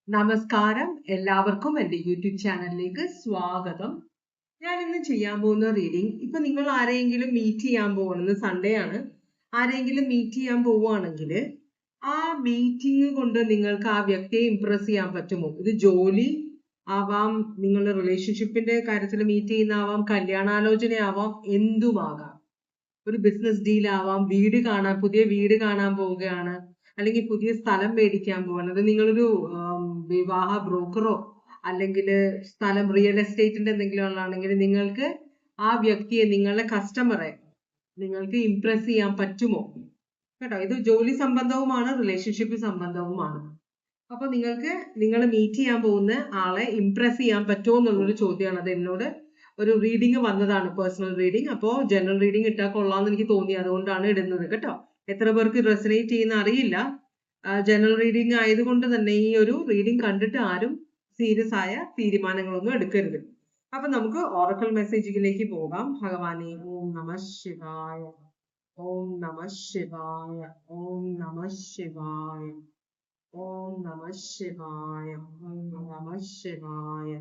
നമസ്കാരം, എല്ലാവർക്കും എൻ്റെ യൂട്യൂബ് ചാനലിലേക്ക് സ്വാഗതം. ഞാൻ ഇന്ന് ചെയ്യാൻ പോകുന്ന റീഡിംഗ്, ഇപ്പൊ നിങ്ങൾ ആരെയെങ്കിലും മീറ്റ് ചെയ്യാൻ പോകുന്നത് സൺഡേ ആണ്. ആരെയെങ്കിലും മീറ്റ് ചെയ്യാൻ പോവുകയാണെങ്കിൽ ആ മീറ്റിംഗ് കൊണ്ട് നിങ്ങൾക്ക് ആ വ്യക്തിയെ ഇംപ്രസ് ചെയ്യാൻ പറ്റുമോ? ഇത് ജോലി ആവാം, നിങ്ങളുടെ റിലേഷൻഷിപ്പിന്റെ കാര്യത്തിൽ മീറ്റ് ചെയ്യുന്ന ആവാം, കല്യാണാലോചന ആവാം, എന്തുമാകാം. ഒരു ബിസിനസ് ഡീൽ ആവാം, പുതിയ വീട് കാണാൻ പോവുകയാണ്, അല്ലെങ്കിൽ പുതിയ സ്ഥലം മേടിക്കാൻ പോവാണ്. അത് നിങ്ങളൊരു വിവാഹ ബ്രോക്കറോ അല്ലെങ്കിൽ സ്ഥലം റിയൽ എസ്റ്റേറ്റിന്റെ എന്തെങ്കിലും ഉള്ളതാണെങ്കിൽ നിങ്ങൾക്ക് ആ വ്യക്തിയെ, നിങ്ങളുടെ കസ്റ്റമറെ നിങ്ങൾക്ക് ഇംപ്രസ് ചെയ്യാൻ പറ്റുമോ? കേട്ടോ, ഇത് ജോലി സംബന്ധവുമാണ്, റിലേഷൻഷിപ്പ് സംബന്ധവുമാണ്. അപ്പൊ നിങ്ങൾ മീറ്റ് ചെയ്യാൻ പോകുന്ന ആളെ ഇംപ്രസ് ചെയ്യാൻ പറ്റുമോ എന്നുള്ളൊരു ചോദ്യമാണ്. അത് എന്നോട് ഒരു റീഡിങ് വന്നതാണ്, പേഴ്സണൽ റീഡിങ്. അപ്പോൾ ജനറൽ റീഡിങ് ഇട്ടാൽ കൊള്ളാമെന്ന് എനിക്ക് തോന്നി, അതുകൊണ്ടാണ് ഇടുന്നത് കേട്ടോ. എത്ര പേർക്ക് റെസനേറ്റ് ചെയ്യുന്ന അറിയില്ല. ജനറൽ റീഡിങ് ആയതുകൊണ്ട് തന്നെ ഈ ഒരു റീഡിങ് കണ്ടിട്ട് ആരും സീരിയസ് ആയ തീരുമാനങ്ങളൊന്നും എടുക്കരുത്. അപ്പൊ നമുക്ക് ഓറക്കൽ മെസ്സേജിലേക്ക് പോകാം. ഭഗവാനെ, ഓം നമ ശിവായ, ഓം നമ ശിവായ, ഓം നമ ശിവായ, ഓം നമ ശിവായ, ഓം നമ ശിവായ,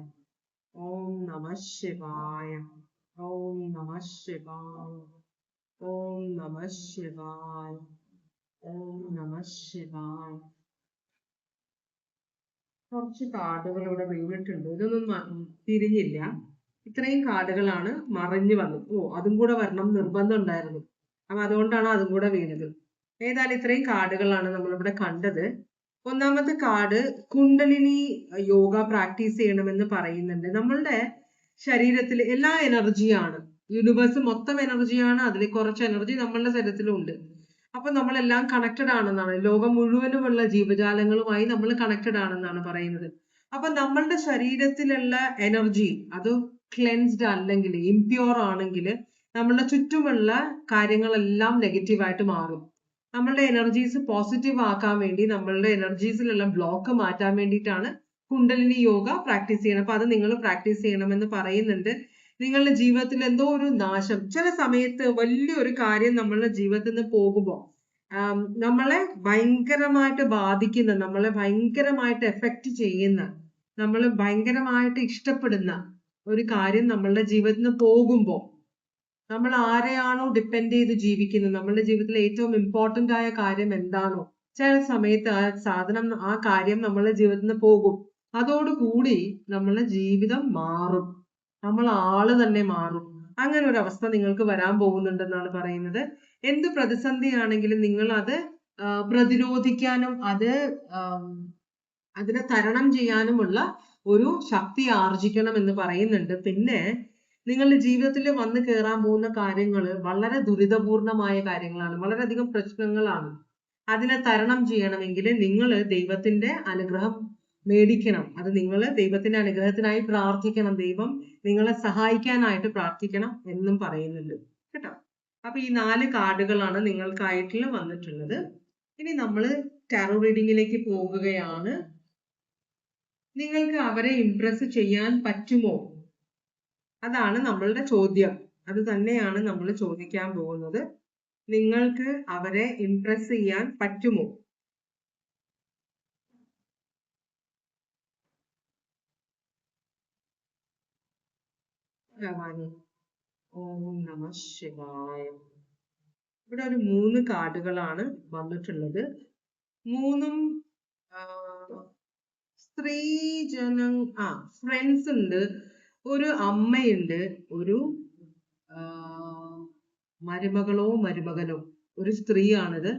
ഓം നമ ശിവായ, ഓം നമ ശിവായ, ഓം നമ ശിവായ, ഓം നമ ശിവായ. കുറച്ച് കാർഡുകൾ ഇവിടെ വീണിട്ടുണ്ട്, ഇതൊന്നും തിരിഞ്ഞില്ല. ഇത്രയും കാർഡുകളാണ് മറിഞ്ഞു വന്നത്. അതും കൂടെ വരണം നിർബന്ധം ഉണ്ടായിരുന്നു. അപ്പൊ അതുകൊണ്ടാണ് അതും കൂടെ വീണത്. ഏതായാലും ഇത്രയും കാർഡുകളാണ് നമ്മളിവിടെ കണ്ടത്. ഒന്നാമത്തെ കാർഡ് കുണ്ടലിനി യോഗ പ്രാക്ടീസ് ചെയ്യണമെന്ന് പറയുന്നുണ്ട്. നമ്മളുടെ ശരീരത്തിൽ എല്ലാ എനർജിയാണ്, യൂണിവേഴ്സ് മൊത്തം എനർജിയാണ്, അതിൽ കുറച്ച് എനർജി നമ്മളുടെ ശരീരത്തിലും ഉണ്ട്. അപ്പൊ നമ്മളെല്ലാം കണക്റ്റഡ് ആണെന്നാണ്, ലോകം മുഴുവനുമുള്ള ജീവജാലങ്ങളുമായി നമ്മൾ കണക്റ്റഡ് ആണെന്നാണ് പറയുന്നത്. അപ്പൊ നമ്മളുടെ ശരീരത്തിലുള്ള എനർജി അത് ക്ലെൻസ്ഡ് അല്ലെങ്കിൽ ഇംപ്യൂർ ആണെങ്കിൽ നമ്മളുടെ ചുറ്റുമുള്ള കാര്യങ്ങളെല്ലാം നെഗറ്റീവായിട്ട് മാറും. നമ്മളുടെ എനർജീസ് പോസിറ്റീവ് ആക്കാൻ വേണ്ടി, നമ്മളുടെ എനർജീസിലുള്ള ബ്ലോക്ക് മാറ്റാൻ വേണ്ടിയിട്ടാണ് കുണ്ടലിനി യോഗ പ്രാക്ടീസ് ചെയ്യണം. അപ്പൊ അത് നിങ്ങൾ പ്രാക്ടീസ് ചെയ്യണമെന്ന് പറയുന്നുണ്ട്. നിങ്ങളുടെ ജീവിതത്തിൽ എന്തോ ഒരു നാശം, ചില സമയത്ത് വലിയൊരു കാര്യം നമ്മളുടെ ജീവിതത്തിൽ നിന്ന് പോകുമ്പോൾ നമ്മളെ ഭയങ്കരമായിട്ട് ബാധിക്കുന്ന, നമ്മളെ ഭയങ്കരമായിട്ട് എഫക്റ്റ് ചെയ്യുന്ന, നമ്മൾ ഭയങ്കരമായിട്ട് ഇഷ്ടപ്പെടുന്ന ഒരു കാര്യം നമ്മളുടെ ജീവിതത്തിൽ നിന്ന് പോകുമ്പോൾ, നമ്മൾ ആരെയാണോ ഡിപ്പെൻഡ് ചെയ്ത് ജീവിക്കുന്നത്, നമ്മളുടെ ജീവിതത്തിലെ ഏറ്റവും ഇമ്പോർട്ടന്റ് ആയ കാര്യം എന്താണോ, ചില സമയത്ത് ആ കാര്യം നമ്മളുടെ ജീവിതത്തിൽ നിന്ന് പോകും. അതോടുകൂടി നമ്മളുടെ ജീവിതം മാറും, നമ്മൾ ആള് തന്നെ മാറും. അങ്ങനെ ഒരു അവസ്ഥ നിങ്ങൾക്ക് വരാൻ പോകുന്നുണ്ടെന്നാണ് പറയുന്നത്. എന്ത് പ്രതിസന്ധിയാണെങ്കിലും നിങ്ങൾ അത് പ്രതിരോധിക്കാനും അതിനെ തരണം ചെയ്യാനുമുള്ള ഒരു ശക്തി ആർജിക്കണം എന്ന് പറയുന്നുണ്ട്. പിന്നെ നിങ്ങളുടെ ജീവിതത്തിൽ വന്നു കയറാൻ പോകുന്ന കാര്യങ്ങൾ വളരെ ദുരിതപൂർണമായ കാര്യങ്ങളാണ്, വളരെയധികം പ്രശ്നങ്ങളാണ്. അതിനെ തരണം ചെയ്യണമെങ്കിൽ നിങ്ങൾ ദൈവത്തിന്റെ അനുഗ്രഹം മേടിക്കണം. അത് നിങ്ങൾ ദൈവത്തിന്റെ അനുഗ്രഹത്തിനായി പ്രാർത്ഥിക്കണം, ദൈവം നിങ്ങളെ സഹായിക്കാനായിട്ട് പ്രാർത്ഥിക്കണം എന്നും പറയുന്നുണ്ട് കേട്ടോ. അപ്പൊ ഈ 4 കാർഡുകളാണ് നിങ്ങൾക്കായിട്ട് വന്നിട്ടുള്ളത്. ഇനി നമ്മൾ ടാറോ റീഡിങ്ങിലേക്ക് പോകുകയാണ്. നിങ്ങൾക്ക് അവരെ ഇംപ്രസ് ചെയ്യാൻ പറ്റുമോ? അതാണ് നമ്മളുടെ ചോദ്യം. അത് തന്നെയാണ് നമ്മൾ ചോദിക്കാൻ പോകുന്നത്. നിങ്ങൾക്ക് അവരെ ഇംപ്രസ് ചെയ്യാൻ പറ്റുമോ? ഓം നമ ശിവായ. ഇവിടെ ഒരു 3 കാർഡുകളാണ് വന്നിട്ടുള്ളത്. 3ഉം ഫ്രണ്ട്സ് ഉണ്ട്, ഒരു അമ്മയുണ്ട്, ഒരു മരുമകളോ മരുമകനോ, ഒരു സ്ത്രീയാണിത്.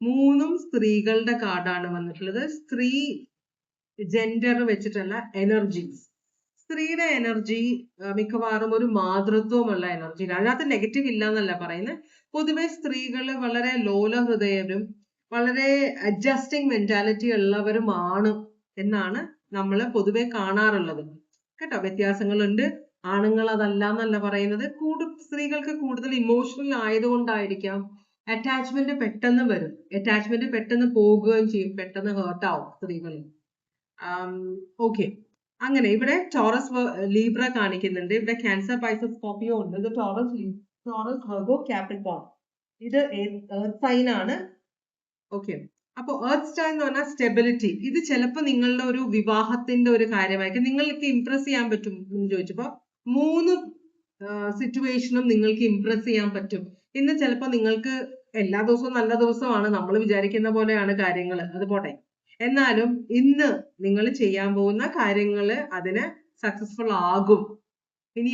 3ഉം സ്ത്രീകളുടെ കാർഡാണ് വന്നിട്ടുള്ളത്. സ്ത്രീ ജെൻഡർ വെച്ചിട്ടുള്ള എനർജീസ്. സ്ത്രീയുടെ എനർജി മിക്കവാറും ഒരു മാതൃത്വമുള്ള എനർജി. അതിനകത്ത് നെഗറ്റീവ് ഇല്ല എന്നല്ല പറയുന്നത്. പൊതുവെ സ്ത്രീകൾ വളരെ ലോല ഹൃദയരും വളരെ അഡ്ജസ്റ്റിംഗ് മെന്റാലിറ്റി ഉള്ളവരുമാണ് എന്നാണ് നമ്മൾ പൊതുവെ കാണാറുള്ളത് കേട്ടോ. വ്യത്യാസങ്ങളുണ്ട്, ആണുങ്ങൾ അതല്ല എന്നല്ല പറയുന്നത്. സ്ത്രീകൾക്ക് കൂടുതൽ ഇമോഷണൽ ആയതുകൊണ്ടായിരിക്കാം അറ്റാച്ച്മെന്റ് പെട്ടെന്ന് വരും, അറ്റാച്ച്മെന്റ് പെട്ടെന്ന് പോകുകയും ചെയ്യും, പെട്ടെന്ന് ഹേർട്ട് ആവും സ്ത്രീകൾ. ഓക്കെ, അങ്ങനെ ഇവിടെ ടോറസ് ലീബ്ര കാണിക്കുന്നുണ്ട്, ഇവിടെ ക്യാൻസർ പൈസസ് സ്കോർപിയോ ഉണ്ട്, ഇത് ടോറസ് വെർഗോ കാപ്രിക്കോൺ, ഇത് എർത്ത് സൈൻ ആണ്. ഓക്കെ, അപ്പൊ എർത്ത് സ്റ്റാർ എന്ന് പറഞ്ഞാൽ സ്റ്റെബിലിറ്റി. ഇത് ചിലപ്പോൾ നിങ്ങളുടെ ഒരു വിവാഹത്തിന്റെ ഒരു കാര്യമായിരിക്കും. നിങ്ങൾക്ക് ഇംപ്രസ് ചെയ്യാൻ പറ്റും എന്ന് ചോദിച്ചപ്പോ 3 സിറ്റുവേഷനും നിങ്ങൾക്ക് ഇംപ്രസ് ചെയ്യാൻ പറ്റും. ഇന്ന് ചിലപ്പോൾ നിങ്ങൾക്ക് എല്ലാ ദിവസവും നല്ല ദിവസമാണ്, നമ്മൾ വിചാരിക്കുന്ന പോലെയാണ് കാര്യങ്ങൾ, അത് പോട്ടെ. എന്നാലും ഇന്ന് നിങ്ങൾ ചെയ്യാൻ പോകുന്ന കാര്യങ്ങൾ അതിന് സക്സസ്ഫുൾ ആകും. ഇനി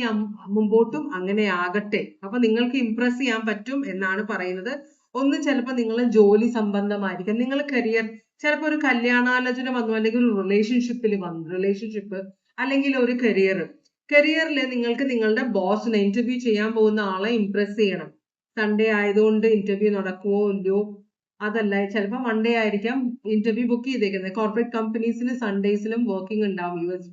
മുമ്പോട്ടും അങ്ങനെ ആകട്ടെ. അപ്പൊ നിങ്ങൾക്ക് ഇംപ്രസ് ചെയ്യാൻ പറ്റും എന്നാണ് പറയുന്നത്. ഒന്ന് ചിലപ്പോൾ നിങ്ങൾ ജോലി സംബന്ധമായിരിക്കും, നിങ്ങൾ കരിയർ, ചിലപ്പോൾ ഒരു കല്യാണാലോചന വന്നു, അല്ലെങ്കിൽ ഒരു റിലേഷൻഷിപ്പിൽ വന്നു, റിലേഷൻഷിപ്പ് അല്ലെങ്കിൽ ഒരു കരിയറിൽ നിങ്ങൾക്ക് നിങ്ങളുടെ ബോസിനെ, ഇന്റർവ്യൂ ചെയ്യാൻ പോകുന്ന ആളെ ഇംപ്രസ് ചെയ്യണം. സൺഡേ ആയതുകൊണ്ട് ഇന്റർവ്യൂ നടക്കുമോ ഇല്ലയോ, അതല്ല, ചിലപ്പോൾ മൺഡേ ആയിരിക്കാം ഇന്റർവ്യൂ ബുക്ക് ചെയ്തേക്കുന്നത്. കോർപ്പറേറ്റ് കമ്പനീസിന് സൺഡേസിലും വർക്കിംഗ് ഉണ്ടാവും, US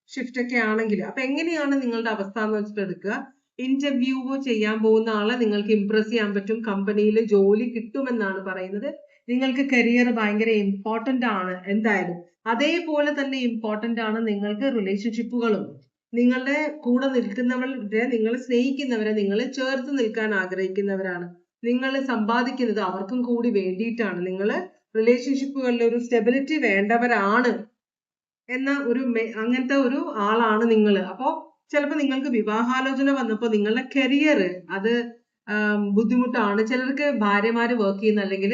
ഷിഫ്റ്റ് ഒക്കെ ആണെങ്കിൽ. അപ്പൊ എങ്ങനെയാണ് നിങ്ങളുടെ അവസ്ഥ എന്ന് വെച്ചിട്ട് എടുക്കുക. ഇന്റർവ്യൂ ചെയ്യാൻ പോകുന്ന ആളെ നിങ്ങൾക്ക് ഇംപ്രസ് ചെയ്യാൻ പറ്റും, കമ്പനിയിൽ ജോലി കിട്ടുമെന്നാണ് പറയുന്നത്. നിങ്ങൾക്ക് കരിയർ ഭയങ്കര ഇമ്പോർട്ടന്റ് ആണ് എന്തായാലും. അതേപോലെ തന്നെ ഇമ്പോർട്ടന്റ് ആണ് നിങ്ങൾക്ക് റിലേഷൻഷിപ്പുകളും. നിങ്ങളുടെ കൂടെ നിൽക്കുന്നവരെ, നിങ്ങൾ സ്നേഹിക്കുന്നവരെ, നിങ്ങൾ ചേർത്ത് നിൽക്കാൻ ആഗ്രഹിക്കുന്നവരാണ്. നിങ്ങൾ സമ്പാദിക്കുന്നത് അവർക്കും കൂടി വേണ്ടിയിട്ടാണ്. നിങ്ങൾ റിലേഷൻഷിപ്പുകളിൽ ഒരു സ്റ്റെബിലിറ്റി വേണ്ടവരാണ് എന്ന ഒരു അങ്ങനത്തെ ഒരു ആളാണ് നിങ്ങൾ. അപ്പോ ചിലപ്പോൾ നിങ്ങൾക്ക് വിവാഹാലോചന വന്നപ്പോൾ നിങ്ങളുടെ കരിയർ അത് ബുദ്ധിമുട്ടാണ്. ചിലർക്ക് ഭാര്യമാര് വർക്ക് ചെയ്യുന്ന, അല്ലെങ്കിൽ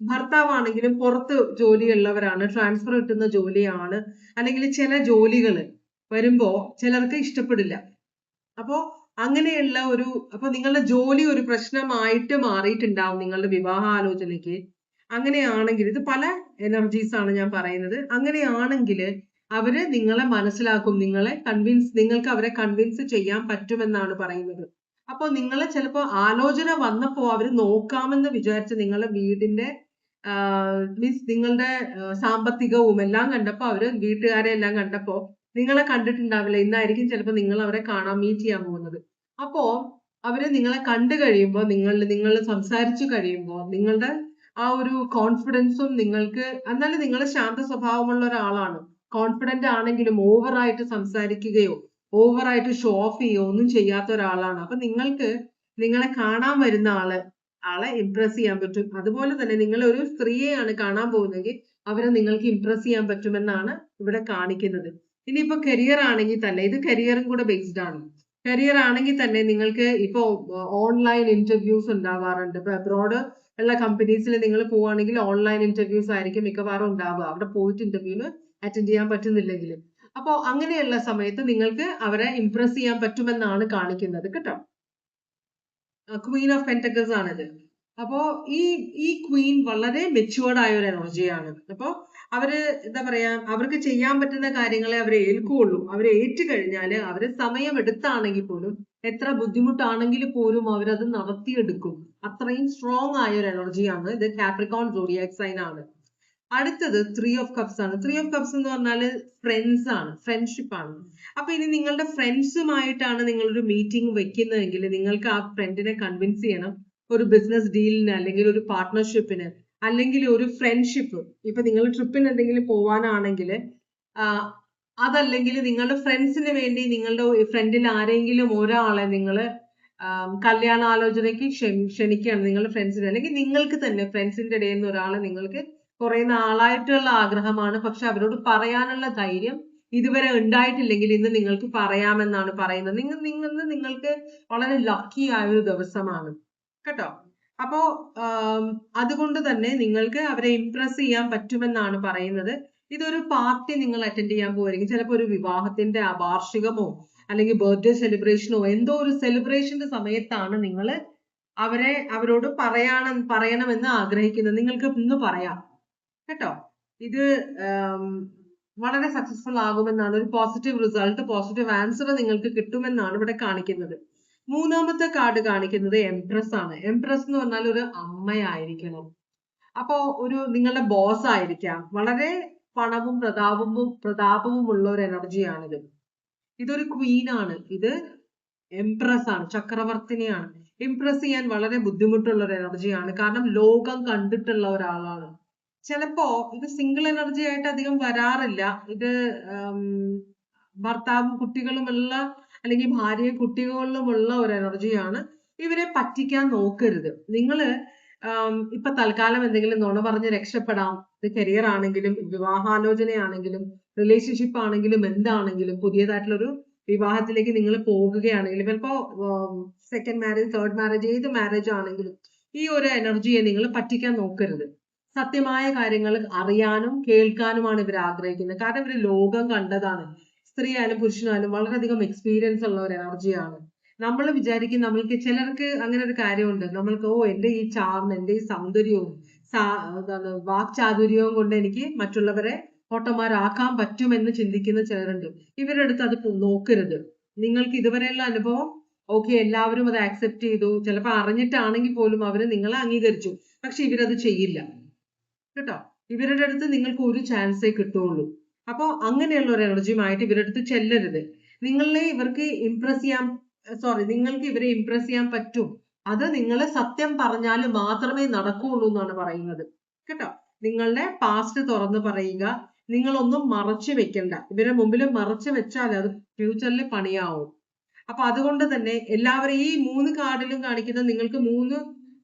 ഭർത്താവാണെങ്കിലും പുറത്ത് ജോലിയുള്ളവരാണ്, ട്രാൻസ്ഫർ കിട്ടുന്ന ജോലിയാണ്, അല്ലെങ്കിൽ ചില ജോലികൾ വരുമ്പോ ചിലർക്ക് ഇഷ്ടപ്പെടില്ല. അപ്പോ അങ്ങനെയുള്ള അപ്പൊ നിങ്ങളുടെ ജോലി ഒരു പ്രശ്നമായിട്ട് മാറിയിട്ടുണ്ടാവും നിങ്ങളുടെ വിവാഹാലോചനയ്ക്ക്. അങ്ങനെയാണെങ്കിൽ, ഇത് പല എനർജീസ് ആണ് ഞാൻ പറയുന്നത്. അങ്ങനെയാണെങ്കിൽ അവര് നിങ്ങളെ മനസ്സിലാക്കും, നിങ്ങൾക്ക് അവരെ കൺവിൻസ് ചെയ്യാൻ പറ്റുമെന്നാണ് പറയുന്നത്. അപ്പോൾ നിങ്ങളെ ചിലപ്പോ ആലോചന വന്നപ്പോ അവര് നോക്കാമെന്ന് വിചാരിച്ച് നിങ്ങളുടെ വീടിന്റെ മീൻസ് നിങ്ങളുടെ സാമ്പത്തികവും എല്ലാം കണ്ടപ്പോ, അവര് വീട്ടുകാരെ എല്ലാം കണ്ടപ്പോ നിങ്ങളെ കണ്ടിട്ടുണ്ടാവില്ല. ഇന്നായിരിക്കും ചിലപ്പോൾ നിങ്ങൾ അവരെ കാണാൻ മീറ്റ് ചെയ്യാൻ പോകുന്നത്. അപ്പോ അവര് നിങ്ങളെ കണ്ടു കഴിയുമ്പോൾ, നിങ്ങൾ സംസാരിച്ചു കഴിയുമ്പോൾ നിങ്ങളുടെ ആ ഒരു കോൺഫിഡൻസും നിങ്ങൾക്ക്, എന്നാലും നിങ്ങൾ ശാന്ത സ്വഭാവമുള്ള ഒരാളാണ്, കോൺഫിഡന്റ് ആണെങ്കിലും ഓവറായിട്ട് സംസാരിക്കുകയോ ഓവറായിട്ട് ഷോ ഓഫ് ചെയ്യുകയോ ഒന്നും ചെയ്യാത്ത ഒരാളാണ്. അപ്പൊ നിങ്ങൾക്ക് നിങ്ങളെ കാണാൻ വരുന്ന ആളെ ഇംപ്രസ് ചെയ്യാൻ പറ്റും. അതുപോലെ തന്നെ നിങ്ങൾ ഒരു സ്ത്രീയെയാണ് കാണാൻ പോകുന്നതെങ്കിൽ അവരെ നിങ്ങൾക്ക് ഇംപ്രസ് ചെയ്യാൻ പറ്റുമെന്നാണ് ഇവിടെ കാണിക്കുന്നത്. ഇനിയിപ്പോ കരിയർ ആണെങ്കിൽ തന്നെ, ഇത് കരിയറും കൂടെ ബേസ്ഡ് ആണ്. കരിയർ ആണെങ്കിൽ തന്നെ നിങ്ങൾക്ക് ഇപ്പോ ഓൺലൈൻ ഇന്റർവ്യൂസ് ഉണ്ടാവാറുണ്ട്. ഇപ്പൊ അബ്രോഡ് ഉള്ള കമ്പനീസിൽ നിങ്ങൾ പോവുകയാണെങ്കിൽ ഓൺലൈൻ ഇന്റർവ്യൂസ് ആയിരിക്കും മിക്കവാറും ഉണ്ടാവുക, അവിടെ പോയിട്ട് ഇന്റർവ്യൂവിന് അറ്റൻഡ് ചെയ്യാൻ പറ്റുന്നില്ലെങ്കിൽ. അപ്പോ അങ്ങനെയുള്ള സമയത്ത് നിങ്ങൾക്ക് അവരെ ഇംപ്രസ് ചെയ്യാൻ പറ്റുമെന്നാണ് കാണിക്കുന്നത് കേട്ടോ. ക്വീൻ ഓഫ് പെന്റക്കിൾസ് ആണിത്. അപ്പോ ഈ ക്വീൻ വളരെ മെച്യൂർഡ് ആയ ഒരു എനർജിയാണ്. അപ്പോ അവര് എന്താ പറയാ, അവർക്ക് ചെയ്യാൻ പറ്റുന്ന കാര്യങ്ങളെ അവരെ ഏൽക്കുകയുള്ളൂ. അവരെ ഏറ്റു കഴിഞ്ഞാല് അവര് സമയം എടുത്താണെങ്കിൽ പോലും, എത്ര ബുദ്ധിമുട്ടാണെങ്കിൽ പോലും അവരത് നടത്തിയെടുക്കും. അത്രയും സ്ട്രോങ് ആയ ഒരു എനർജിയാണ് ഇത്. കാപ്രിക്കോൺ സോഡിയാക് സൈൻ ആണ്. അടുത്തത് 3 ഓഫ് കപ്സ് ആണ്. 3 ഓഫ് കപ്സ് എന്ന് പറഞ്ഞാല് ഫ്രണ്ട്സ് ആണ്, ഫ്രണ്ട്ഷിപ്പ് ആണ്. അപ്പൊ ഇനി നിങ്ങളുടെ ഫ്രണ്ട്സുമായിട്ടാണ് നിങ്ങളൊരു മീറ്റിംഗ് വെക്കുന്നതെങ്കിൽ നിങ്ങൾക്ക് ആ ഫ്രണ്ടിനെ കൺവിൻസ് ചെയ്യണം ഒരു ബിസിനസ് ഡീലിന്, അല്ലെങ്കിൽ ഒരു പാർട്ട്ണർഷിപ്പിന്, അല്ലെങ്കിൽ ഒരു ഫ്രണ്ട്ഷിപ്പ്. ഇപ്പൊ നിങ്ങൾ ട്രിപ്പിന് എന്തെങ്കിലും പോവാനാണെങ്കിൽ, അതല്ലെങ്കിൽ നിങ്ങളുടെ ഫ്രണ്ട്സിന് വേണ്ടി നിങ്ങളുടെ ഫ്രണ്ടിൽ ആരെങ്കിലും ഒരാളെ നിങ്ങൾ കല്യാണാലോചനയ്ക്ക് ക്ഷണിക്കുകയാണ് നിങ്ങളുടെ ഫ്രണ്ട്സിന്, അല്ലെങ്കിൽ നിങ്ങൾക്ക് തന്നെ ഫ്രണ്ട്സിന്റെ ഇടയിൽ നിന്ന് ഒരാളെ നിങ്ങൾക്ക് കുറെ നാളായിട്ടുള്ള ആഗ്രഹമാണ്, പക്ഷെ അവരോട് പറയാനുള്ള ധൈര്യം ഇതുവരെ ഉണ്ടായിട്ടില്ലെങ്കിൽ ഇന്ന് നിങ്ങൾക്ക് പറയാമെന്നാണ് പറയുന്നത്. നിങ്ങൾക്ക് വളരെ ലക്കി ആയ ഒരു ദിവസമാണ് കേട്ടോ. അപ്പോ അതുകൊണ്ട് തന്നെ നിങ്ങൾക്ക് അവരെ ഇംപ്രസ് ചെയ്യാൻ പറ്റുമെന്നാണ് പറയുന്നത്. ഇതൊരു പാർട്ടി നിങ്ങൾ അറ്റൻഡ് ചെയ്യാൻ പോയിരിക്കും, ചിലപ്പോൾ ഒരു വിവാഹത്തിന്റെ വാർഷികമോ അല്ലെങ്കിൽ ബർത്ത്ഡേ സെലിബ്രേഷനോ എന്തോ ഒരു സെലിബ്രേഷന്റെ സമയത്താണ് നിങ്ങൾ അവരോട് പറയണമെന്ന് ആഗ്രഹിക്കുന്നത്. നിങ്ങൾക്ക് ഇന്ന് പറയാം കേട്ടോ. ഇത് വളരെ സക്സസ്ഫുൾ ആകുമെന്നാണ്, ഒരു പോസിറ്റീവ് റിസൾട്ട്, പോസിറ്റീവ് ആൻസർ നിങ്ങൾക്ക് കിട്ടുമെന്നാണ് ഇവിടെ കാണിക്കുന്നത്. മൂന്നാമത്തെ കാർഡ് കാണിക്കുന്നത് എംപ്രസ് ആണ്. എംപ്രസ് എന്ന് പറഞ്ഞാൽ ഒരു അമ്മയായിരിക്കണം. അപ്പോ നിങ്ങളുടെ ബോസ് ആയിരിക്കാം. വളരെ പണവും പ്രതാപവും ഉള്ള ഒരു എനർജിയാണിത്. ഇതൊരു ക്വീൻ ആണ്. ഇത് എംപ്രസ് ആണ്, ചക്രവർത്തിനിയാണ്. ഇംപ്രസ് ചെയ്യാൻ വളരെ ബുദ്ധിമുട്ടുള്ള ഒരു എനർജിയാണ്, കാരണം ലോകം കണ്ടിട്ടുള്ള ഒരാളാണ്. ചിലപ്പോ ഇത് സിംഗിൾ എനർജി ആയിട്ട് അധികം വരാറില്ല. ഇത് ഭർത്താവും കുട്ടികളുമുള്ള, അല്ലെങ്കിൽ ഭാര്യയും കുട്ടികളിലുമുള്ള ഒരു എനർജിയാണ്. ഇവരെ പറ്റിക്കാൻ നോക്കരുത്. നിങ്ങള് ഇപ്പൊ തൽക്കാലം എന്തെങ്കിലും നുണ പറഞ്ഞ് രക്ഷപ്പെടാം. ഇത് കരിയർ ആണെങ്കിലും വിവാഹാലോചനയാണെങ്കിലും റിലേഷൻഷിപ്പ് ആണെങ്കിലും എന്താണെങ്കിലും പുതിയതായിട്ടുള്ളൊരു വിവാഹത്തിലേക്ക് നിങ്ങൾ പോകുകയാണെങ്കിലും ചിലപ്പോ സെക്കൻഡ് മാരേജ്, തേർഡ് മാരേജ്, ഏത് മാരേജ് ആണെങ്കിലും ഈ ഒരു എനർജിയെ നിങ്ങൾ പറ്റിക്കാൻ നോക്കരുത്. സത്യമായ കാര്യങ്ങൾ അറിയാനും കേൾക്കാനുമാണ് ഇവർ ആഗ്രഹിക്കുന്നത്. കാരണം ഇവർ ലോകം കണ്ടതാണ്. സ്ത്രീ ആയാലും പുരുഷനായാലും വളരെയധികം എക്സ്പീരിയൻസ് ഉള്ള ഒരു എനർജിയാണ്. നമ്മൾ വിചാരിക്കും, നമ്മൾക്ക് ചിലർക്ക് അങ്ങനെ ഒരു കാര്യമുണ്ട്, നമ്മൾക്ക് എന്റെ ഈ ചാർമ്, എന്റെ ഈ സൗന്ദര്യവും വാക്ചാതുര്യവും കൊണ്ട് എനിക്ക് മറ്റുള്ളവരെ പൊട്ടന്മാരാക്കാൻ പറ്റുമെന്ന് ചിന്തിക്കുന്ന ചിലരുണ്ട്. ഇവരുടെ അടുത്ത് അത് നോക്കരുത്. നിങ്ങൾക്ക് ഇതുവരെയുള്ള അനുഭവം എല്ലാവരും അത് ആക്സെപ്റ്റ് ചെയ്തു, ചിലപ്പോൾ അറിഞ്ഞിട്ടാണെങ്കിൽ പോലും അവര് നിങ്ങളെ അംഗീകരിച്ചു, പക്ഷെ ഇവരത് ചെയ്യില്ല കേട്ടോ. ഇവരുടെ അടുത്ത് നിങ്ങൾക്ക് ഒരു ചാൻസേ കിട്ടുള്ളൂ. അപ്പോൾ അങ്ങനെയുള്ള ഒരു എനർജിയുമായിട്ട് ഇവരുടെ അടുത്ത് ചെല്ലരുത്. നിങ്ങൾക്ക് ഇവരെ ഇംപ്രസ് ചെയ്യാൻ പറ്റും. അത് നിങ്ങൾ സത്യം പറഞ്ഞാൽ മാത്രമേ നടക്കുകയുള്ളൂ എന്നാണ് പറയുന്നത് കേട്ടോ. നിങ്ങളുടെ പാസ്റ്റ് തുറന്നു പറയുക. നിങ്ങളൊന്നും മറച്ചു വെക്കണ്ട. ഇവരെ മുമ്പിൽ മറച്ചു വെച്ചാൽ അത് ഫ്യൂച്ചറിൽ പണിയാവും. അപ്പൊ അതുകൊണ്ട് തന്നെ എല്ലാവരും ഈ 3 കാർഡിലും കാണിക്കുന്ന നിങ്ങൾക്ക് 3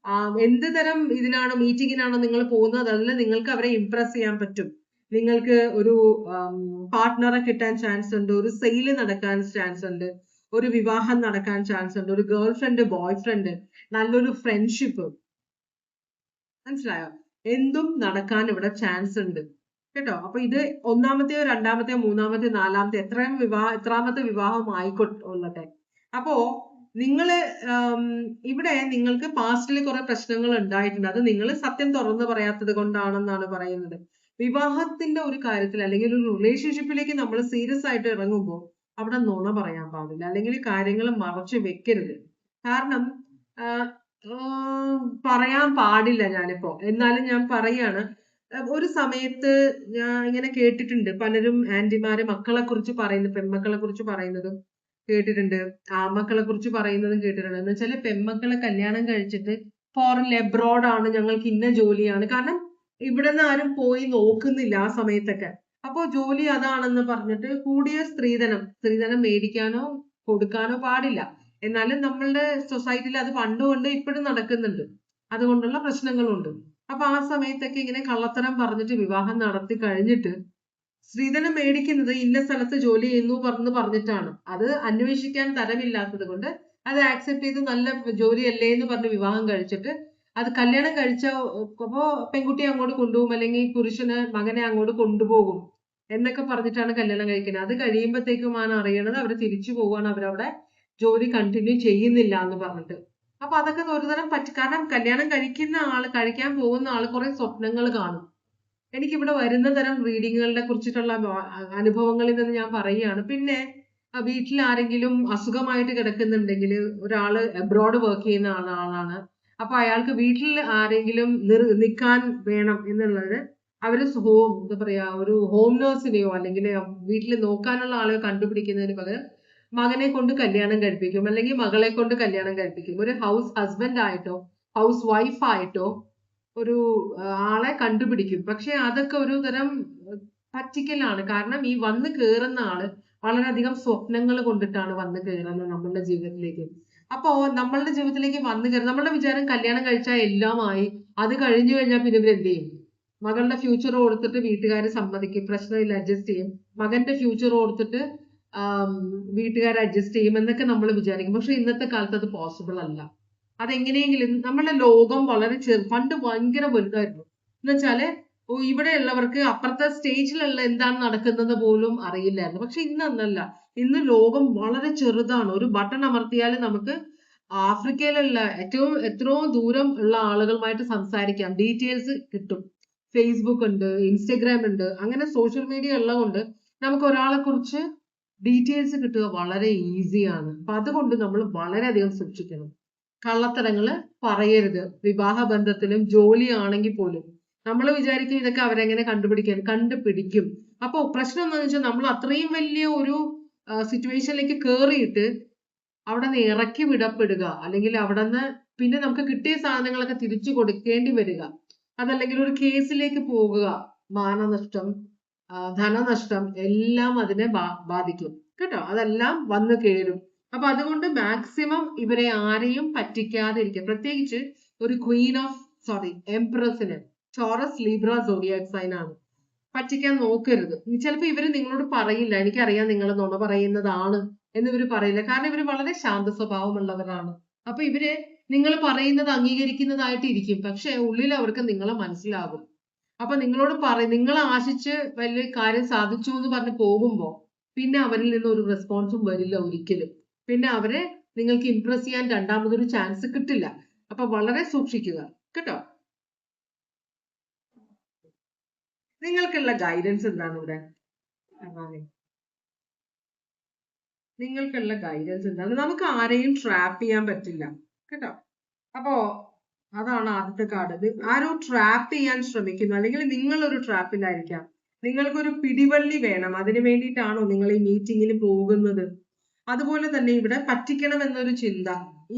എന്ത് തരം ഇതിനാണ്, മീറ്റിങ്ങിനാണോ നിങ്ങൾ പോകുന്നത്, അതിൽ നിങ്ങൾക്ക് അവരെ ഇംപ്രസ് ചെയ്യാൻ പറ്റും. നിങ്ങൾക്ക് ഒരു പാർട്ട്ണറെ കിട്ടാൻ ചാൻസ് ഉണ്ട്, ഒരു സെയില് നടക്കാൻ ചാൻസ് ഉണ്ട്, ഒരു വിവാഹം നടക്കാൻ ചാൻസ് ഉണ്ട്, ഒരു ഗേൾ ഫ്രണ്ട്, ബോയ് ഫ്രണ്ട്, നല്ലൊരു ഫ്രണ്ട്ഷിപ്പ്, മനസ്സിലായോ? എന്തും നടക്കാൻ ഇവിടെ ചാൻസ് ഉണ്ട് കേട്ടോ. അപ്പൊ ഇത് ഒന്നാമത്തെയോ രണ്ടാമത്തെയോ മൂന്നാമത്തെയോ നാലാമത്തെ എത്രാമത്തെ വിവാഹം ആയിക്കൊള്ളട്ടെ. അപ്പോ നിങ്ങള് ഇവിടെ നിങ്ങൾക്ക് പാസ്റ്റിൽ കുറെ പ്രശ്നങ്ങൾ ഉണ്ടായിട്ടുണ്ട്. അത് നിങ്ങൾ സത്യം തുറന്നു പറയാത്തത് കൊണ്ടാണെന്നാണ് പറയുന്നത്. വിവാഹത്തിന്റെ ഒരു കാര്യത്തിൽ അല്ലെങ്കിൽ ഒരു റിലേഷൻഷിപ്പിലേക്ക് നമ്മൾ സീരിയസ് ആയിട്ട് ഇറങ്ങുമ്പോൾ അവിടെ നുണ പറയാൻ പാടില്ല, അല്ലെങ്കിൽ കാര്യങ്ങൾ മറച്ചു വെക്കരുത്. കാരണം പറയാൻ പാടില്ല ഞാനിപ്പോ, എന്നാലും ഞാൻ പറയാണ്. ഒരു സമയത്ത് ഞാൻ ഇങ്ങനെ കേട്ടിട്ടുണ്ട്, പലരും ആന്റിമാര് മക്കളെ കുറിച്ച് പറയുന്നത്, പെൺമക്കളെ കുറിച്ച് പറയുന്നതും കേട്ടിട്ടുണ്ട്, ആൺമക്കളെ കുറിച്ച് പറയുന്നതും കേട്ടിട്ടുണ്ട്. എന്ന് വെച്ചാല് പെൺമക്കളെ കല്യാണം കഴിച്ചിട്ട് ഫോറിനിൽ എബ്രോഡ് ആണ്, ഞങ്ങൾക്ക് ഇന്ന ജോലിയാണ്. കാരണം ഇവിടെ നിന്ന് ആരും പോയി നോക്കുന്നില്ല ആ സമയത്തൊക്കെ. അപ്പോ ജോലി അതാണെന്ന് പറഞ്ഞിട്ട് കൂടിയ സ്ത്രീധനം മേടിക്കാനോ കൊടുക്കാനോ പാടില്ല. എന്നാലും നമ്മളുടെ സൊസൈറ്റിയിൽ അത് പണ്ടുകൊണ്ട് ഇപ്പോഴും നടക്കുന്നുണ്ട്. അതുകൊണ്ടുള്ള പ്രശ്നങ്ങളുണ്ട്. അപ്പൊ ആ സമയത്തൊക്കെ ഇങ്ങനെ കള്ളത്തരം പറഞ്ഞിട്ട് വിവാഹം നടത്തി കഴിഞ്ഞിട്ട് സ്ത്രീധനം മേടിക്കുന്നത് ഇന്ന സ്ഥലത്ത് ജോലി ചെയ്യുന്നു പറഞ്ഞിട്ടാണ്. അത് അന്വേഷിക്കാൻ തരമില്ലാത്തത് കൊണ്ട് അത് ആക്സെപ്റ്റ് ചെയ്ത് നല്ല ജോലിയല്ലേ എന്ന് പറഞ്ഞ് വിവാഹം കഴിച്ചിട്ട് അത് കല്യാണം അപ്പോ പെൺകുട്ടിയെ അങ്ങോട്ട് കൊണ്ടുപോകും, അല്ലെങ്കിൽ പുരുഷന് മകനെ അങ്ങോട്ട് കൊണ്ടുപോകും എന്നൊക്കെ പറഞ്ഞിട്ടാണ് കല്യാണം കഴിക്കുന്നത്. അത് കഴിയുമ്പോഴത്തേക്കുമാണ് അറിയണത് അവർ തിരിച്ചു പോവാണ്, അവരവിടെ ജോലി കണ്ടിന്യൂ ചെയ്യുന്നില്ല എന്ന് പറഞ്ഞിട്ട്. അപ്പൊ അതൊക്കെ ഒരുതരം കാരണം കല്യാണം കഴിക്കാൻ പോകുന്ന ആള് കുറെ സ്വപ്നങ്ങൾ കാണും. എനിക്കിവിടെ വരുന്ന തരം റീഡിങ്ങുകളെ കുറിച്ചിട്ടുള്ള അനുഭവങ്ങളിൽ നിന്ന് ഞാൻ പറയുകയാണ്. പിന്നെ വീട്ടിൽ ആരെങ്കിലും അസുഖമായിട്ട് കിടക്കുന്നുണ്ടെങ്കിൽ, ഒരാള് അബ്രോഡ് വർക്ക് ചെയ്യുന്ന ആളാണ്, അപ്പൊ അയാൾക്ക് വീട്ടിൽ ആരെങ്കിലും നിൽക്കാൻ വേണം എന്നുള്ളത് അവര് എന്താ പറയാ, ഒരു ഹോം നേഴ്സിനെയോ അല്ലെങ്കിൽ വീട്ടിൽ നോക്കാനുള്ള ആളെ കണ്ടുപിടിക്കുന്നതിന് പകരം മകനെ കൊണ്ട് കല്യാണം കഴിപ്പിക്കും, അല്ലെങ്കിൽ മകളെ കൊണ്ട് കല്യാണം കഴിപ്പിക്കും. ഒരു ഹൗസ് ഹസ്ബൻഡ് ആയിട്ടോ ഹൗസ് വൈഫ് ആയിട്ടോ ഒരു ആളെ കണ്ടുപിടിക്കും. പക്ഷെ അതൊക്കെ ഒരു തരം പറ്റിക്കലാണ്. കാരണം ഈ വന്ന് കയറുന്ന ആള് വളരെയധികം സ്വപ്നങ്ങൾ കൊണ്ടിട്ടാണ് വന്ന് കയറുന്നത് നമ്മളുടെ ജീവിതത്തിലേക്ക്. അപ്പോ നമ്മളുടെ ജീവിതത്തിലേക്ക് വന്നു കയറും. നമ്മളുടെ വിചാരം കല്യാണം കഴിച്ചാൽ എല്ലാമായി, അത് കഴിഞ്ഞു കഴിഞ്ഞാൽ പിന്നെ ഇവർ എന്ത് ചെയ്യും? മകളുടെ ഫ്യൂച്ചർ കൊടുത്തിട്ട് വീട്ടുകാർ സമ്മതിക്കും, പ്രശ്നമില്ല, അഡ്ജസ്റ്റ് ചെയ്യും. മകന്റെ ഫ്യൂച്ചർ കൊടുത്തിട്ട് വീട്ടുകാർ അഡ്ജസ്റ്റ് ചെയ്യും എന്നൊക്കെ നമ്മൾ വിചാരിക്കും. പക്ഷെ ഇന്നത്തെ കാലത്ത് അത് പോസിബിൾ അല്ല. അതെങ്ങനെയെങ്കിലും നമ്മുടെ ലോകം വളരെ പണ്ട് ഭയങ്കര വലുതായിരുന്നു. എന്നുവെച്ചാല് ഇവിടെ ഉള്ളവർക്ക് അപ്പുറത്തെ സ്റ്റേജിലുള്ള എന്താണ് നടക്കുന്നത് പോലും അറിയില്ലായിരുന്നു. പക്ഷെ ഇന്നല്ല, ഇന്ന് ലോകം വളരെ ചെറുതാണ്. ഒരു ബട്ടൺ അമർത്തിയാൽ നമുക്ക് ആഫ്രിക്കയിലുള്ള എത്രയോ ദൂരം ഉള്ള ആളുകളുമായിട്ട് സംസാരിക്കാം, ഡീറ്റെയിൽസ് കിട്ടും. ഫേസ്ബുക്ക് ഉണ്ട്, ഇൻസ്റ്റഗ്രാം ഉണ്ട്, അങ്ങനെ സോഷ്യൽ മീഡിയ ഉള്ളതുകൊണ്ട് നമുക്ക് ഒരാളെ കുറിച്ച് ഡീറ്റെയിൽസ് കിട്ടുക വളരെ ഈസിയാണ്. അപ്പൊ അതുകൊണ്ട് നമ്മൾ വളരെയധികം സൂക്ഷിക്കണം. കള്ളത്തരങ്ങള് പറയരുത്. വിവാഹ ബന്ധത്തിലും ജോലിയാണെങ്കിൽ പോലും നമ്മൾ വിചാരിക്കും ഇതൊക്കെ അവരെങ്ങനെ കണ്ടുപിടിക്കും. അപ്പൊ പ്രശ്നം എന്താണെന്ന് വെച്ചാൽ നമ്മൾ അത്രയും വലിയ ഒരു സിറ്റുവേഷനിലേക്ക് കയറിയിട്ട് അവിടെ നിന്ന് ഇറക്കി വിടപ്പെടുക, അല്ലെങ്കിൽ അവിടെ നിന്ന് പിന്നെ നമുക്ക് കിട്ടിയ സാധനങ്ങളൊക്കെ തിരിച്ചു കൊടുക്കേണ്ടി വരിക, അതല്ലെങ്കിൽ ഒരു കേസിലേക്ക് പോകുക, മാനനഷ്ടം, ധനനഷ്ടം എല്ലാം അതിനെ ബാധിക്കും കേട്ടോ. അതെല്ലാം വന്നു കയറും. അപ്പൊ അതുകൊണ്ട് മാക്സിമം ഇവരെ ആരെയും പറ്റിക്കാതെ ഇരിക്കുക. പ്രത്യേകിച്ച് ഒരു ക്വീൻ ഓഫ് എംപ്രസിന് ടോറസ് ലീബ്ര സോഡിയാക് സൈൻ ആണ്. പറ്റിക്കാൻ നോക്കരുത്. ചിലപ്പോ ഇവര് നിങ്ങളോട് പറയില്ല, എനിക്കറിയാം നിങ്ങൾ നുണ പറയുന്നതാണ് എന്ന് ഇവര് പറയില്ല. കാരണം ഇവര് വളരെ ശാന്ത സ്വഭാവമുള്ളവരാണ്. അപ്പൊ ഇവര് നിങ്ങൾ പറയുന്നത് അംഗീകരിക്കുന്നതായിട്ട് ഇരിക്കും, പക്ഷെ ഉള്ളിൽ അവർക്ക് നിങ്ങളെ മനസ്സിലാകും. അപ്പൊ നിങ്ങളോട് നിങ്ങൾ ആശിച്ച് വലിയ കാര്യം സാധിച്ചു എന്ന് പറഞ്ഞ് പോകുമ്പോ പിന്നെ അവരിൽ നിന്ന് ഒരു റെസ്പോൺസും വരില്ല ഒരിക്കലും. പിന്നെ അവരെ നിങ്ങൾക്ക് ഇംപ്രസ് ചെയ്യാൻ രണ്ടാമതൊരു ചാൻസ് കിട്ടില്ല. അപ്പൊ വളരെ സൂക്ഷിക്കുക കേട്ടോ. നിങ്ങൾക്കുള്ള ഗൈഡൻസ് എന്താണ് ഇവിടെ? നിങ്ങൾക്കുള്ള ഗൈഡൻസ് എന്താണ്? നമുക്ക് ആരെയും ട്രാപ്പ് ചെയ്യാൻ പറ്റില്ല കേട്ടോ. അപ്പോ അതാണ് ആദ്യത്തെ കാർഡ്. ആരോ ട്രാപ്പ് ചെയ്യാൻ ശ്രമിക്കുന്നു, അല്ലെങ്കിൽ നിങ്ങൾ ഒരു ട്രാപ്പിലായിരിക്കാം. നിങ്ങൾക്കൊരു പിടിവള്ളി വേണം, അതിനു വേണ്ടിയിട്ടാണോ നിങ്ങൾ ഈ മീറ്റിങ്ങിന് പോകുന്നത്? അതുപോലെ തന്നെ ഇവിടെ പറ്റിക്കണം എന്നൊരു ചിന്ത,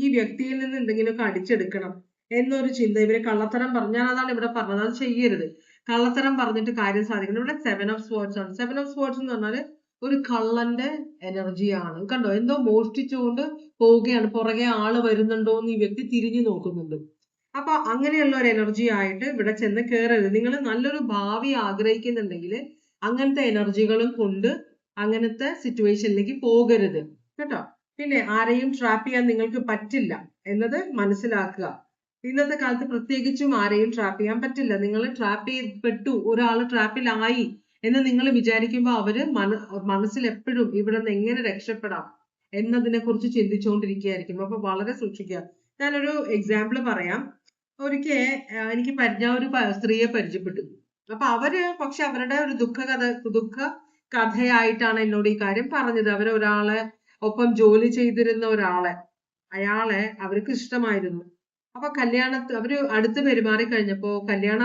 ഈ വ്യക്തിയിൽ നിന്ന് എന്തെങ്കിലുമൊക്കെ അടിച്ചെടുക്കണം എന്നൊരു ചിന്ത. ഇവര് കള്ളത്തരം പറഞ്ഞാൽ, അതാണ് ഇവിടെ പറഞ്ഞത്, അത് ചെയ്യരുത്. കള്ളത്തരം പറഞ്ഞിട്ട് കാര്യം സാധിക്കണം. ഇവിടെ 7 of Swords ആണ്. 7 of Swords എന്ന് പറഞ്ഞാല് ഒരു കള്ളന്റെ എനർജിയാണ്. കണ്ടോ, എന്തോ മോഷ്ടിച്ചുകൊണ്ട് പോവുകയാണ്, പുറകെ ആള് വരുന്നുണ്ടോ എന്ന് ഈ വ്യക്തി തിരിഞ്ഞു നോക്കുന്നുണ്ട്. അപ്പൊ അങ്ങനെയുള്ള ഒരു എനർജി ആയിട്ട് ഇവിടെ ചെന്ന് കയറരുത്. നിങ്ങൾ നല്ലൊരു ഭാവി ആഗ്രഹിക്കുന്നുണ്ടെങ്കിൽ അങ്ങനത്തെ എനർജികളും കൊണ്ട് അങ്ങനത്തെ സിറ്റുവേഷനിലേക്ക് പോകരുത് കേട്ടോ. പിന്നെ ആരെയും ട്രാപ്പ് ചെയ്യാൻ നിങ്ങൾക്ക് പറ്റില്ല എന്നത് മനസ്സിലാക്കുക. ഇന്നത്തെ കാലത്ത് പ്രത്യേകിച്ചും ആരെയും ട്രാപ്പ് ചെയ്യാൻ പറ്റില്ല. നിങ്ങൾ ട്രാപ്പ് ചെയ്യപ്പെട്ടു, ഒരാള് ട്രാപ്പിലായി എന്ന് നിങ്ങൾ വിചാരിക്കുമ്പോൾ അവര് മനസ്സിൽ എപ്പോഴും ഇവിടെ നിന്ന് എങ്ങനെ രക്ഷപ്പെടാം എന്നതിനെ കുറിച്ച് ചിന്തിച്ചുകൊണ്ടിരിക്കുകയായിരിക്കും. അപ്പൊ വളരെ സൂക്ഷിക്കുക. ഞാനൊരു എക്സാമ്പിൾ പറയാം. ഒരിക്കൽ എനിക്ക് ഒരു സ്ത്രീയെ പരിചയപ്പെട്ടു. അപ്പൊ അവര് പക്ഷെ അവരുടെ ഒരു ദുഃഖ കഥയായിട്ടാണ് എന്നോട് ഈ കാര്യം പറഞ്ഞത്. ഒരാളെ ഒപ്പം ജോലി ചെയ്തിരുന്ന അയാളെ അവർക്ക് ഇഷ്ടമായിരുന്നു. അപ്പൊ അവര് അടുത്ത് പെരുമാറി കഴിഞ്ഞപ്പോ ഇവരാണ് കല്യാണ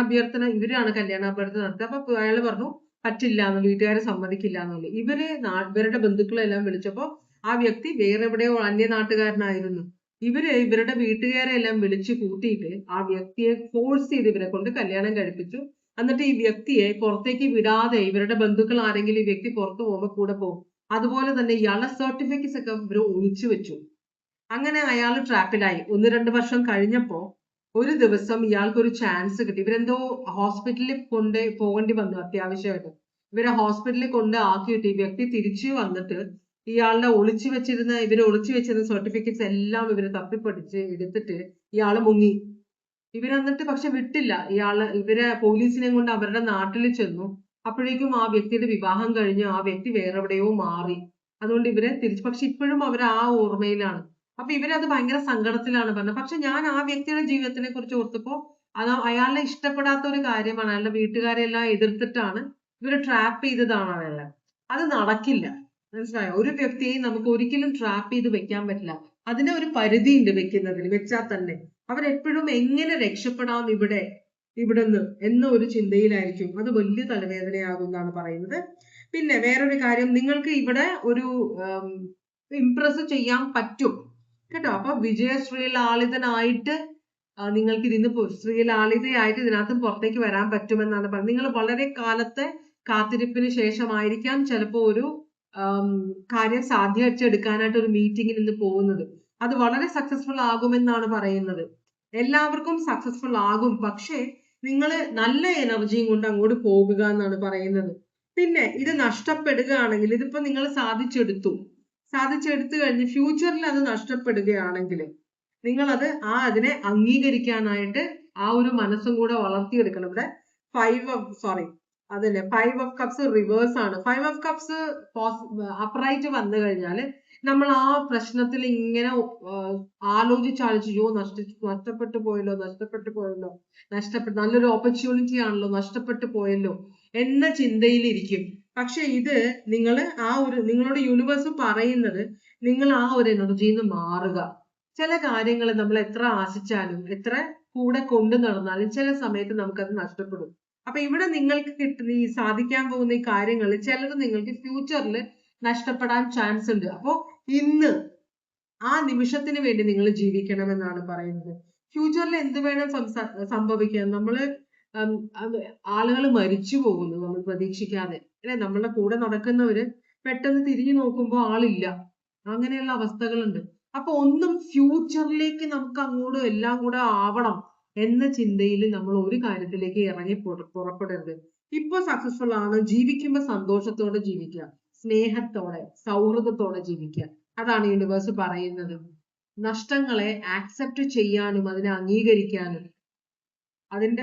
അഭ്യർത്ഥന നടത്തുക. അപ്പൊ അയാൾ പറഞ്ഞു പറ്റില്ല എന്ന്, വീട്ടുകാരെ സമ്മതിക്കില്ല എന്നുള്ളത്. ഇവരുടെ ബന്ധുക്കളെല്ലാം വിളിച്ചപ്പോ ആ വ്യക്തി വേറെ എവിടെയോ അന്യനാട്ടുകാരനായിരുന്നു. ഇവരുടെ വീട്ടുകാരെ എല്ലാം വിളിച്ചു കൂട്ടിയിട്ട് ആ വ്യക്തിയെ ഫോഴ്സ് ചെയ്ത് ഇവരെ കൊണ്ട് കല്യാണം കഴിപ്പിച്ചു. എന്നിട്ട് ഈ വ്യക്തിയെ പുറത്തേക്ക് വിടാതെ, ഇവരുടെ ബന്ധുക്കൾ ആരെങ്കിലും ഈ വ്യക്തി പുറത്തു പോകുമ്പോൾ കൂടെ പോകും. അതുപോലെ തന്നെ ഇയാളുടെ സർട്ടിഫിക്കറ്റ്സ് ഒക്കെ ഇവർ ഒളിച്ചു വെച്ചു. അങ്ങനെ അയാൾ ട്രാപ്പിലായി. 1-2 വർഷം കഴിഞ്ഞപ്പോ ഒരു ദിവസം ഇയാൾക്കൊരു ചാൻസ് കിട്ടി. ഇവരെന്തോ ഹോസ്പിറ്റലിൽ പോകേണ്ടി വന്നു അത്യാവശ്യമായിട്ട്. ഇവരെ ഹോസ്പിറ്റലിൽ ആക്കിയിട്ട് ഈ വ്യക്തി തിരിച്ചു വന്നിട്ട് ഇവര് ഒളിച്ചു വെച്ചിരുന്ന സർട്ടിഫിക്കറ്റ്സ് എല്ലാം ഇവര് തപ്പിപ്പടിച്ച് എടുത്തിട്ട് ഇയാള് മുങ്ങി. ഇവരെന്നിട്ട് പക്ഷെ വിട്ടില്ല. ഇവരെ പോലീസിനെ കൊണ്ട് അവരുടെ നാട്ടിൽ ചെന്നു. അപ്പോഴേക്കും ആ വ്യക്തിയുടെ വിവാഹം കഴിഞ്ഞ് ആ വ്യക്തി വേറെ എവിടെയോ മാറി. അതുകൊണ്ട് ഇവരെ പക്ഷെ ഇപ്പോഴും അവർ ആ ഓർമ്മയിലാണ്. അപ്പൊ ഇവരത് ഭയങ്കര സങ്കടത്തിലാണ് പറഞ്ഞത്. പക്ഷെ ഞാൻ ആ വ്യക്തിയുടെ ജീവിതത്തിനെ കുറിച്ച് ഓർത്തപ്പോ അയാളെ ഇഷ്ടപ്പെടാത്ത ഒരു കാര്യമാണ്. അയാളുടെ വീട്ടുകാരെ എല്ലാം എതിർത്തിട്ടാണ് ഇവര് ട്രാപ്പ് ചെയ്തതാണ് അയാളെ. അത് നടക്കില്ല, മനസ്സിലായോ? ഒരു വ്യക്തിയെയും നമുക്ക് ഒരിക്കലും ട്രാപ്പ് ചെയ്ത് വെക്കാൻ പറ്റില്ല. അതിന് ഒരു പരിധി ഉണ്ട് വെക്കുന്നതിന്. വെച്ചാൽ തന്നെ അവരെപ്പോഴും എങ്ങനെ രക്ഷപ്പെടാം ഇവിടുന്ന് എന്ന ഒരു ചിന്തയിലായിരിക്കും. അത് വലിയ തലവേദനയാകും എന്നാണ് പറയുന്നത്. പിന്നെ വേറൊരു കാര്യം, നിങ്ങൾക്ക് ഇവിടെ ഒരു ഇംപ്രസ് ചെയ്യാൻ പറ്റും കേട്ടോ. അപ്പൊ വിജയശ്രീലാളിതനായിട്ട് നിങ്ങൾക്ക് ഇതിന് ശ്രീലാളിതയായിട്ട് ഇതിനകത്ത് പുറത്തേക്ക് വരാൻ പറ്റുമെന്നാണ് പറയുന്നത്. നിങ്ങൾ വളരെ കാലത്തെ കാത്തിരിപ്പിന് ശേഷമായിരിക്കാം ചിലപ്പോ ഒരു കാര്യം സാധിച്ചെടുക്കാനായിട്ട് ഒരു മീറ്റിങ്ങിൽ ഇന്ന് പോകുന്നത്. അത് വളരെ സക്സസ്ഫുൾ ആകുമെന്നാണ് പറയുന്നത്. എല്ലാവർക്കും സക്സസ്ഫുൾ ആകും, പക്ഷേ നിങ്ങൾ നല്ല എനർജിയും കൊണ്ട് അങ്ങോട്ട് പോകുക എന്നാണ് പറയുന്നത്. പിന്നെ ഇത് നഷ്ടപ്പെടുകയാണെങ്കിൽ, ഇതിപ്പോ നിങ്ങൾ സാധിച്ചെടുത്തു കഴിഞ്ഞ് ഫ്യൂച്ചറിൽ അത് നഷ്ടപ്പെടുകയാണെങ്കിൽ നിങ്ങൾ അതിനെ അംഗീകരിക്കാനായിട്ട് ആ ഒരു മനസ്സും കൂടെ വളർത്തിയെടുക്കണം. ഇവിടെ 5 of Cups റിവേഴ്സ് ആണ്. 5 of Cups അപ്രൈറ്റ് വന്നു കഴിഞ്ഞാൽ നമ്മൾ ആ പ്രശ്നത്തിൽ ഇങ്ങനെ ആലോചിച്ചോ നഷ്ടപ്പെട്ടു പോയല്ലോ, നല്ലൊരു ഓപ്പർച്യൂണിറ്റി ആണല്ലോ, നഷ്ടപ്പെട്ടു പോയല്ലോ എന്ന ചിന്തയിലിരിക്കും. പക്ഷെ ഇത് നിങ്ങളോട് യൂണിവേഴ്സ് പറയുന്നത് നിങ്ങൾ ആ ഒരു എനർജിയിൽ നിന്ന് മാറുക. ചില കാര്യങ്ങൾ നമ്മൾ എത്ര ആശിച്ചാലും എത്ര കൂടെ കൊണ്ടു നടന്നാലും ചില സമയത്ത് നമുക്കത് നഷ്ടപ്പെടും. അപ്പൊ ഇവിടെ നിങ്ങൾക്ക് കിട്ടുന്ന ഈ സാധിക്കാൻ പോകുന്ന ഈ കാര്യങ്ങൾ ചിലത് നിങ്ങൾക്ക് ഫ്യൂച്ചറിൽ നഷ്ടപ്പെടാൻ ചാൻസ് ഉണ്ട്. അപ്പോ ഇന്ന് ആ നിമിഷത്തിന് വേണ്ടി നിങ്ങൾ ജീവിക്കണം എന്നാണ് പറയുന്നത്. ഫ്യൂച്ചറിൽ എന്ത് വേണം സംഭവിക്കാം. ആളുകൾ മരിച്ചു പോകുന്നു നമ്മൾ പ്രതീക്ഷിക്കാതെ, അല്ലെ? നമ്മളുടെ കൂടെ നടക്കുന്നവര് പെട്ടെന്ന് തിരിഞ്ഞു നോക്കുമ്പോൾ ആളില്ല. അങ്ങനെയുള്ള അവസ്ഥകളുണ്ട്. അപ്പൊ ഒന്നും ഫ്യൂച്ചറിലേക്ക് നമുക്ക് അങ്ങോട്ട് എല്ലാം കൂടെ ആവണം എന്ന ചിന്തയിൽ നമ്മൾ ഒരു കാര്യത്തിലേക്ക് ഇറങ്ങി പുറപ്പെടരുത്. ഇപ്പൊ സക്സസ്ഫുൾ ആണ്, ജീവിക്കുമ്പോൾ സന്തോഷത്തോടെ ജീവിക്കുക, സ്നേഹത്തോടെ സൗഹൃദത്തോടെ ജീവിക്കുക. അതാണ് യൂണിവേഴ്സ് പറയുന്നത്. നഷ്ടങ്ങളെ ആക്സെപ്റ്റ് ചെയ്യാനും അതിനെ അംഗീകരിക്കാനും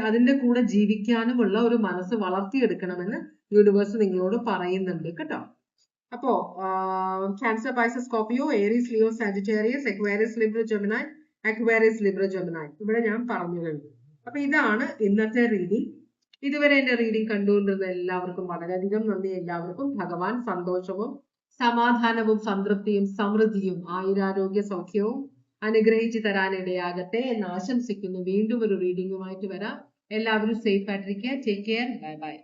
അതിന്റെ കൂടെ ജീവിക്കാനുമുള്ള ഒരു മനസ്സ് വളർത്തിയെടുക്കണമെന്ന് യൂണിവേഴ്സ് നിങ്ങളോട് പറയുന്നുണ്ട് കേട്ടോ. അപ്പോ Cancer, Pisces, Scorpio, Aries, Leo, Sagittarius, Aquarius, Libra, Gemini, Aquarius, Libra, Gemini ഇവിടെ ഞാൻ പറഞ്ഞു കഴിഞ്ഞു. അപ്പൊ ഇതാണ് ഇന്നത്തെ റീഡിംഗ്. ഇതുവരെ എന്റെ റീഡിംഗ് കണ്ടുകൊണ്ടിരുന്ന എല്ലാവർക്കും വളരെയധികം നന്ദി. എല്ലാവർക്കും ഭഗവാൻ സന്തോഷവും സമാധാനവും സംതൃപ്തിയും സമൃദ്ധിയും ആയുരാരോഗ്യ സൗഖ്യവും അനുഗ്രഹിച്ചു തരാനിടയാകട്ടെ എന്ന് ആശംസിക്കുന്നു. വീണ്ടും ഒരു റീഡിംഗുമായിട്ട് വരാം. എല്ലാവരും സേഫ് ആയിട്ടിരിക്കുക. Take care. Bye bye.